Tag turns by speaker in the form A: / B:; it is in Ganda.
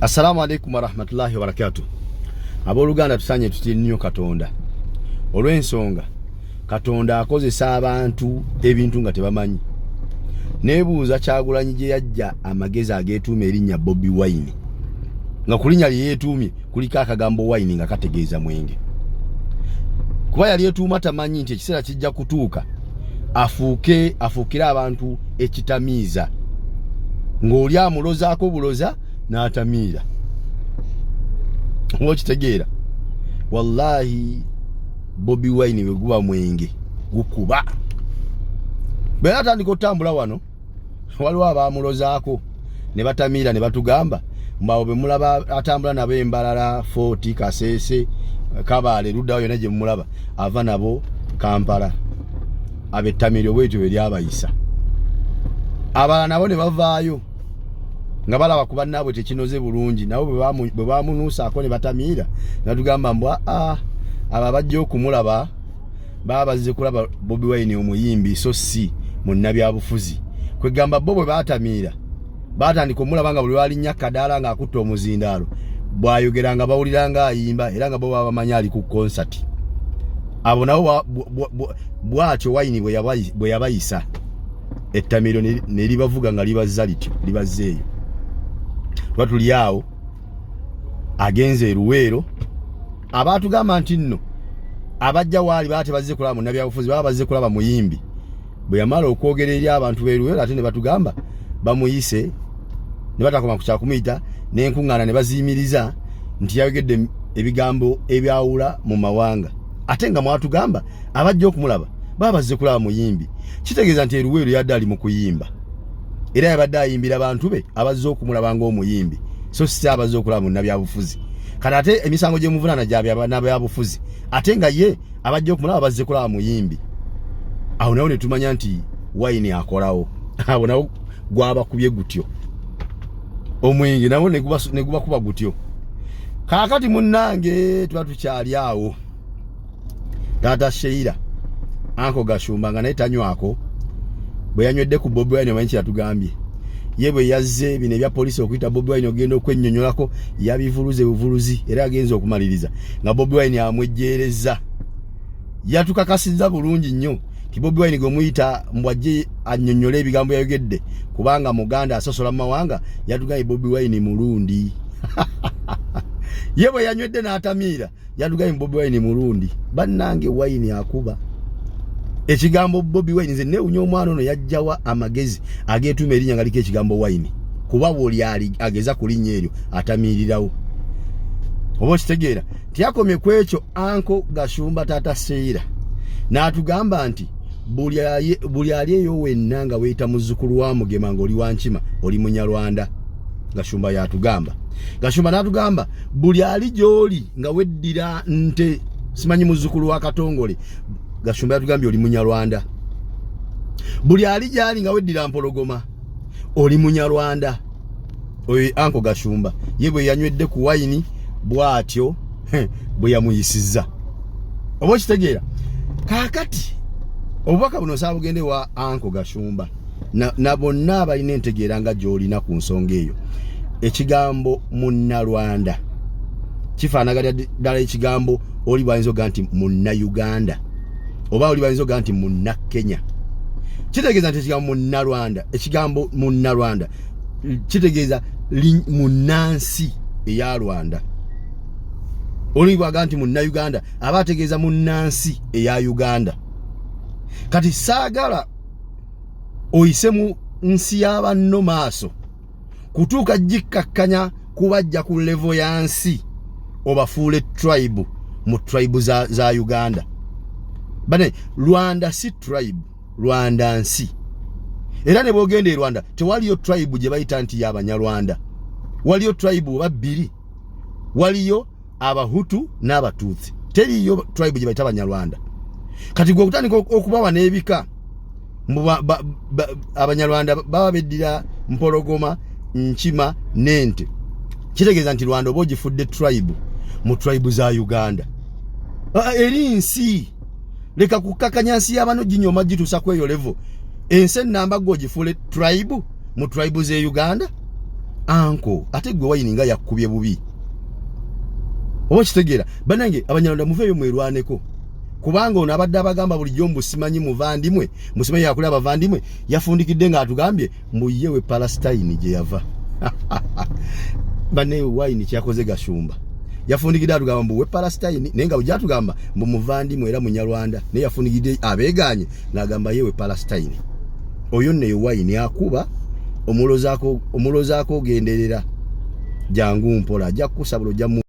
A: Assalamu alaikum wa rahmatullahi wa barakatuh. Aboluganda tusanye tuti nnyo Katonda. Olw'ensonga Katonda akozesa abantu ebintu nga tebamanyi. Nebuuza Kyagulanyi gye yajja amagezi ageetuuma erinnya Bobi Wine. Nga kulinnya lye yeetuumye kuliko akagambo wine nga kategeeza mwenge. Kuba yali yeetuuma tamanyi nti ekiseera kijja kutuuka afuukira abantu ekitamiiza. Ng'oli amulozaako buloza n'atamiira. Okitegeera. Wallahi Bobi Wine we guba mwenge gukuba. Bwe atandika otambula wano waliwo abaamulozaako ne batamiira ne batugamba mbawo be mulaba atambula nabo Embalala, Fort Kasese, Kabale luddawo yonna gye mulaba ava nabo Kampala. Abettamiro bwetyo bwe lyabayisa. Abala nabo ne bavaayo nga balaba kuba nabwe tekinoze bulungi nabo bwe bamunuusaako ne batamiira natugamba mbwa aba bajja okumulaba baba bazze kulaba Bobi Wine omuyimbi so si munnabyabufuzi. Kwegamba bo bwe batamiira batandika omulaba nga buli walinnya Kadaala nga akutta omuzindaalo bw'ayogera nga bawulira nga ayimba era nga bo baba bamanyi ali ku konsati. Abo nabo bw'atyo Wine bwe yabayisa ettamiro ne libavuga nga libazza lityo libazzeeyo. Tuba tuli awo agenze Luweero abaatugamba nti nno abajja waali baate bazze kulaba munnabyabufuzi baba bazze kulaba muyimbi. Bwe yamala okwogera eri abantu b'e Luweero ate ne batugamba bamuyise ne batakoma ku kyakumuyita n'enkuŋŋaana ne baziyimiriza nti yayogedde ebigambo ebyawula mu mawanga. Ate nga mwatugamba abajja okumulaba baba bazze kulaba muyimbi. Kitegeeza nti Luweero yadde ali mu kuyimba era yabadde ayimbira abantu be abazze okumulaba ng'omuyimbi so si abazze okulaba munnabyabufuzi. Kati ate emisango gye muvunaana gy'abannabyabufuzi ate nga ye abajja okumulaba bazze kulaba muyimbi. Awo nawo ne tumanya nti Wine akolawo. Awo nawo gwabakubye gutyo omwenge nawo ne gubakuba gutyo. Kaakati munnange tuba tukyali awo. Taata Sheila Anko Gashumba nga naye tanywako bwe yanywedde ku Bobi Wine omanyi kyatugambye. Ye bwe yazze bino ebya poliisi okuyita Bobi Wine ogenda okwennyonnyolako yabivuluze buvuluzi era agenze okumaliriza nga Bobi Wine amwejjeereza. Yatukakasizza bulungi nnyo ti Bobi Wine gomuyita mbwajje annyonnyole ebigambo yayogedde kubanga muganda asosola mu mawanga yatugambye Bobi Wine mulundi. Ye bwe yanywedde n'atamiira yatugambye Bobi Wine mulundi. Bannange Wine akuba ekigambo Bobi Wine nze neewunya omwana ono yajjawa amagezi ageetuuma erinnya nga liko ekigambo Wine kuba bw'oli ageza kulinnya eryo atamiirirawo. Oba okitegeera tiyakomye ku ekyo Anko Gashumba taata Sheila n'atugamba nti buli ali eyo wenna nga weeyita muzzukulu wa Mugema ng'oli wa Nkima oli Munyarwanda. Gashumba yatugamba. Gashumba n'atugamba buli ali gy'oli nga weddira nte simanyi muzzukulu wa Katongole. Gashumba yatugambye oli Munyarwanda. Buli ali gy'ali nga weddira Mpologoma oli Munyarwanda. Oyo Anko Gashumba ye bwe yanywedde ku Wine bw'atyo bwe yamuyisizza. Oba okitegeera. Kaakati obubaka buno saabugende wa Anko Gashumba na bonna abalina entegeera nga gy'olina ku nsonga eyo. Ekigambo Munnarwanda kifaanagana ddala ekigambo oli bwayinza oga nti Munnayuganda oba oli bwayinza oga nti Munnakenya. Kitegeeza nti ekigambo Munnarwanda kitegeeza munnansi eya Rwanda. Oli bwaga nti Munnayuganda aba ategeeza munnansi eya Uganda. Kati saagala oyise mu nsi y'abanno maaso kutuuka gikkakkanya kubajja ku levo ya nsi obafuule tribe mu tribe za Uganda. Bane Rwanda si tribe, Rwanda nsi. Era ne bwogenda e Rwanda tewaliyo tribe gye bayita nti y'Abanyarwanda. Waliyo tribe babbiri. Waliyo Abahutu n'Abatutsi. Teriyo tribe gye bayita Abanyarwanda. Kati gwe okutandika okubawa n'ebika Abanyarwanda baba beddira Mpologoma, Nkima n'Ente. Kitegeeza nti Rwanda oba ogifudde tribe mu tribe za Uganda. Eri nsi leka kukakanya nsi y'abano ginyoma gituusa ku eyo level. Ensi ennamba gwe ogifule tribe mu tribe z'e Uganda. anko ate gwe wayini nga yakubye bubi oba kitegeera banange abanyarwanda muveeyo mwerwaneko kubanga ono abadde abagamba bulijjo mbusimanyi muvandimwe musimanyi yakuli abavandimwe yafundikidde ng'atugambye mbuyewe Palestine gye yava bane wayini kyakoze gashumba yafundikidde atugamba mbuwe Palestine naye nga bujatugamba mbu muvandimwe era munyarwanda naye yafundikidde abeeganye n'agamba yewe Palestine oyo nne wayini akuba omulozaako genderera jangu mpola ajja kukusabula ojja